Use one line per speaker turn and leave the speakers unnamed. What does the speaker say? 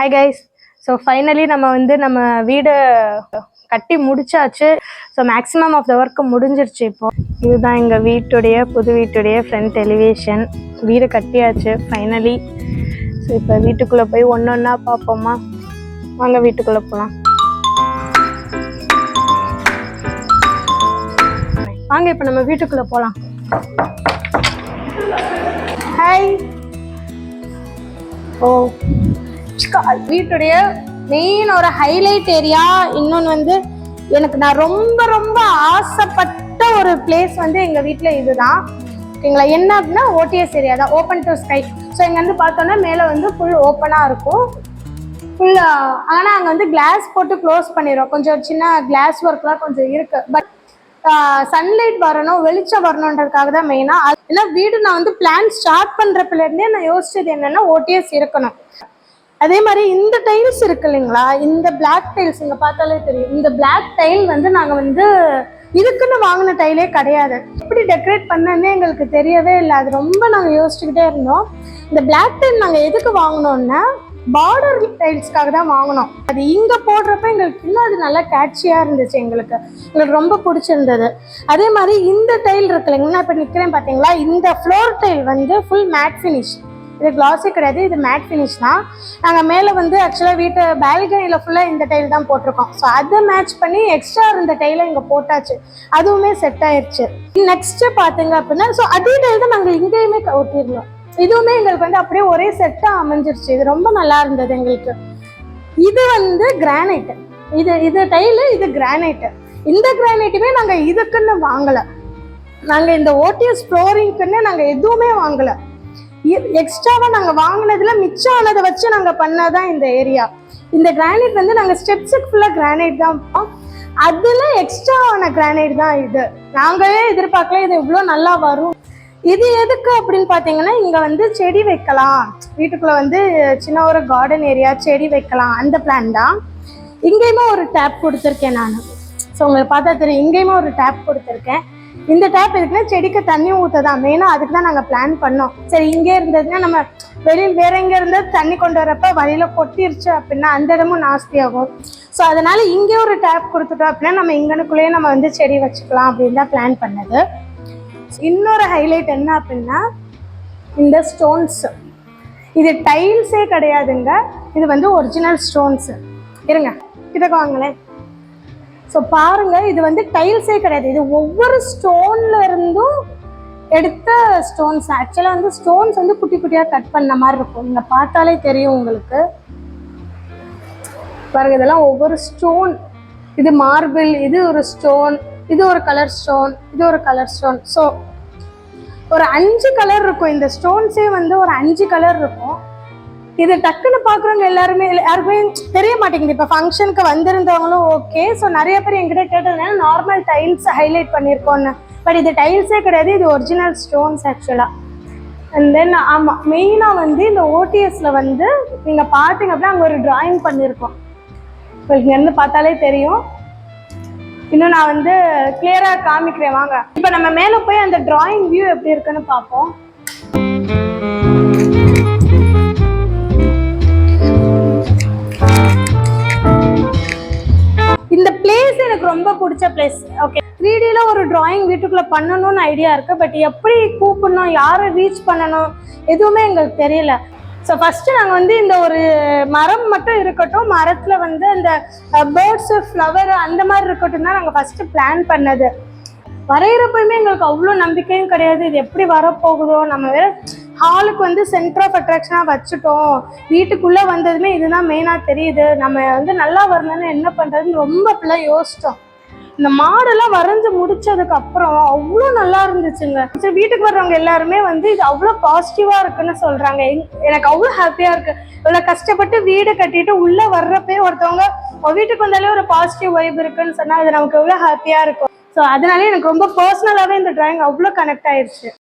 Hi guys. So finally நம்ம வீடு கட்டி முடிச்சாச்சு. So maximum of the work முடிஞ்சிருச்சு. இதுதான் எங்கள் புது வீட்டுடைய ஃப்ரண்ட் எலிவேஷன். வீடு கட்டியாச்சு ஃபைனலி. ஸோ இப்போ வீட்டுக்குள்ளே போய் ஒன்று ஒன்றா பார்ப்போமா? வாங்க வீட்டுக்குள்ளே போகலாம். வாங்க இப்போ நம்ம வீட்டுக்குள்ளே போகலாம். ஹாய். வீட்டுடைய மெயின் ஒரு ஹைலைட் ஏரியா. இன்னொன்று எனக்கு நான் ரொம்ப ரொம்ப ஆசைப்பட்ட ஒரு பிளேஸ் எங்க வீட்டுல இதுதான். ஓகேங்களா? என்ன அப்படின்னா ஓடிஎஸ் ஏரியா தான், ஓப்பன் டு ஸ்கை. ஸோ இங்க பார்த்தோன்னா மேலே ஃபுல் ஓப்பனா இருக்கும். ஃபுல் ஆனா அங்க கிளாஸ் போட்டு க்ளோஸ் பண்ணிடுறோம். கொஞ்சம் சின்ன கிளாஸ் ஒர்க்லாம் கொஞ்சம் இருக்கு. பட் சன்லைட் வரணும், வெளிச்சம் வரணுன்றதுக்காக தான் மெயினா. ஏன்னா வீடு நான் பிளான் ஸ்டார்ட் பண்றதுல இருந்தே நான் யோசிச்சது என்னன்னா ஓடிஎஸ் இருக்கணும். அதே மாதிரி இந்த டைல்ஸ் இருக்கு இல்லைங்களா, இந்த பிளாக் டைல்ஸ் இங்க பார்த்தாலே தெரியும். இந்த பிளாக் டைல் நாங்க இதுக்குன்னு வாங்கின டைலே கிடையாது. எப்படி டெக்கரேட் பண்ணனே எங்களுக்கு தெரியவே இல்லை. அது ரொம்ப நாங்கள் யோசிச்சுக்கிட்டே இருந்தோம். இந்த பிளாக் டைல் நாங்கள் எதுக்கு வாங்கினோம்னா பார்டர் டைல்ஸ்க்காக தான் வாங்கினோம். அது இங்கே போடுறப்ப எங்களுக்கு இன்னும் அது நல்லா கேட்சியாக இருந்துச்சு. எங்களுக்கு ரொம்ப பிடிச்சிருந்தது. அதே மாதிரி இந்த டைல் இருக்கு இல்லைங்களா, இப்போ நிற்கிறேன் பார்த்தீங்களா, இந்த floor tail full matte finish. இது கிளாஸி கிடையாது, இது மேட் ஃபினிஷ் தான். நாங்கள் மேலே ஆக்சுவலாக வீட்டு பால்கனியில் ஃபுல்லாக இந்த டைல் தான் போட்டிருக்கோம். ஸோ அதை மேட்ச் பண்ணி எக்ஸ்ட்ரா இருந்த டைலை இங்கே போட்டாச்சு. அதுவுமே செட் ஆயிடுச்சு. நெக்ஸ்ட்டு பார்த்தீங்க அப்படின்னா, ஸோ அதே டைல் தான் நாங்கள் இங்கேயுமே ஒட்டியிருந்தோம். இதுவுமே எங்களுக்கு அப்படியே ஒரே செட்டாக அமைஞ்சிருச்சு. இது ரொம்ப நல்லா இருந்தது எங்களுக்கு. இது கிரானைட்டு. இது டைலு, இது கிரானைட்டு. இந்த கிரானைட்டுமே நாங்கள் இதுக்குன்னு வாங்கலை. நாங்கள் இந்த ஓடிஎஸ் ஃப்ளோரிங்க்குன்னு நாங்கள் எதுவுமே வாங்கலை. எக்ஸ்ட்ராவா நாங்க வாங்கினதுல மிச்சம் ஆனதை வச்சு நாங்க பண்ணாதான் இந்த ஏரியா. இந்த கிரானைட் நாங்க ஸ்டெப்ஸுக்கு ஃபுல்லா கிரானைட் தான். அதுல எக்ஸ்ட்ரா ஆன கிரானைட் தான் இது. நாங்களே எதிர்பார்க்கல இது இவ்வளோ நல்லா வரும். இது எதுக்கு அப்படின்னு பாத்தீங்கன்னா, இங்க செடி வைக்கலாம், வீட்டுக்குள்ள சின்ன ஒரு கார்டன் ஏரியா, செடி வைக்கலாம், அந்த பிளான் தான். இங்கேயுமே ஒரு டேப் கொடுத்துருக்கேன் நான். ஸோ உங்களுக்கு பார்த்தா தெரியும், இங்கேயுமே ஒரு டேப் கொடுத்துருக்கேன். இந்த டேப் இருக்குன்னா செடிக்கு தண்ணி ஊற்றதான் மெயினா. அதுக்கு தான் நாங்கள் பிளான் பண்ணோம். சரி, இங்கே இருந்ததுன்னா நம்ம வெளியில் வேற எங்கே இருந்தது தண்ணி கொண்டு வரப்ப வழியில கொட்டிருச்சு அப்படின்னா அந்த இடமும் நாஸ்தி ஆகும். ஸோ அதனால இங்கே ஒரு டேப் கொடுத்துட்டோம் அப்படின்னா நம்ம இங்கனுக்குள்ளேயே நம்ம செடி வச்சுக்கலாம் அப்படின்னு தான் பிளான் பண்ணது. இன்னொரு ஹைலைட் என்ன அப்படின்னா, இந்த ஸ்டோன்ஸ். இது டைல்ஸே கிடையாதுங்க, இது ஒரிஜினல் ஸ்டோன்ஸ். இருங்க கிட்டக்க வாங்களேன். ஸோ பாருங்க, இது டைல்ஸே கிடையாது. இது ஒவ்வொரு ஸ்டோன்ல இருந்தும் எடுத்த ஸ்டோன்ஸ். ஆக்சுவலாக ஸ்டோன்ஸ் குட்டி குட்டியாக கட் பண்ண மாதிரி இருக்கும். நீங்கள் பார்த்தாலே தெரியும் உங்களுக்கு. பாருங்க, இதெல்லாம் ஒவ்வொரு ஸ்டோன். இது மார்பிள், இது ஒரு ஸ்டோன், இது ஒரு கலர் ஸ்டோன், இது ஒரு கலர் ஸ்டோன். ஸோ ஒரு 5 கலர் இருக்கும். இந்த ஸ்டோன்ஸே ஒரு 5 கலர் இருக்கும். இது டக்குன்னு பார்க்குறவங்க யாருக்குமே தெரிய மாட்டேங்குது. இப்போ ஃபங்க்ஷனுக்கு வந்திருந்தவங்களும் ஓகே. ஸோ நிறைய பேர் என்கிட்ட கேட்டதுனால நார்மல் டைல்ஸ் ஹைலைட் பண்ணியிருக்கோன்னு. பட் இது டைல்ஸே கிடையாது, இது ஒரிஜினல் ஸ்டோன்ஸ் ஆக்சுவலாக. அண்ட் தென் ஆமாம், மெயினாக இந்த ஓடிஎஸ்ல நீங்கள் பார்த்தீங்க அப்படின்னா அங்கே ஒரு டிராயிங் பண்ணியிருக்கோம். உங்களுக்கு இங்கேருந்து பார்த்தாலே தெரியும். இன்னும் நான் கிளியராக காமிக்கிறேன் வாங்க. இப்போ நம்ம மேலே போய் அந்த டிராயிங் வியூ எப்படி இருக்குன்னு பார்ப்போம். இந்த பிளேஸ் எனக்கு ரொம்ப பிடிச்ச பிளேஸ். ஓகே, 3Dல ஒரு டிராயிங் வீட்டுக்குள்ள பண்ணணும்னு ஐடியா இருக்கு. பட் எப்படி கூப்பிடணும், யாரை ரீச் பண்ணணும், எதுவுமே எங்களுக்கு தெரியல. ஸோ ஃபர்ஸ்ட் நாங்கள் இந்த ஒரு மரம் மட்டும் இருக்கட்டும், மரத்துல அந்த பேர்ட்ஸ், ஃப்ளவர் அந்த மாதிரி இருக்கட்டும் தான் நாங்கள் ஃபர்ஸ்ட் பிளான் பண்ணது. வரைகிறப்பயுமே எங்களுக்கு அவ்வளோ நம்பிக்கையும் கிடையாது. இது எப்படி வரப்போகுதோ, நம்ம வேற ஹாலுக்கு சென்டர் ஆஃப் அட்ராக்ஷனாக வச்சுட்டோம். வீட்டுக்குள்ளே வந்ததுமே இதுதான் மெயினாக தெரியுது. நம்ம நல்லா வரணும்னு என்ன பண்ணுறதுன்னு ரொம்ப அப்படிலாம் யோசித்தோம். இந்த மாடெல்லாம் வரைஞ்சி முடிச்சதுக்கு அப்புறம் அவ்வளோ நல்லா இருந்துச்சுங்க. சரி, வீட்டுக்கு வர்றவங்க எல்லாருமே இது அவ்வளோ பாசிட்டிவாக இருக்குன்னு சொல்கிறாங்க. எனக்கு அவ்வளோ ஹாப்பியாக இருக்குது. இவ்வளோ கஷ்டப்பட்டு வீடு கட்டிட்டு உள்ளே வர்றப்பே ஒருத்தவங்க வீட்டுக்கு வந்தாலே ஒரு பாசிட்டிவ் வைப் இருக்குன்னு சொன்னால் அது நமக்கு எவ்வளோ ஹாப்பியாக இருக்கும். ஸோ அதனாலே எனக்கு ரொம்ப பர்சனலாகவே இந்த டிராயிங் அவ்வளோ கனெக்ட் ஆயிடுச்சு.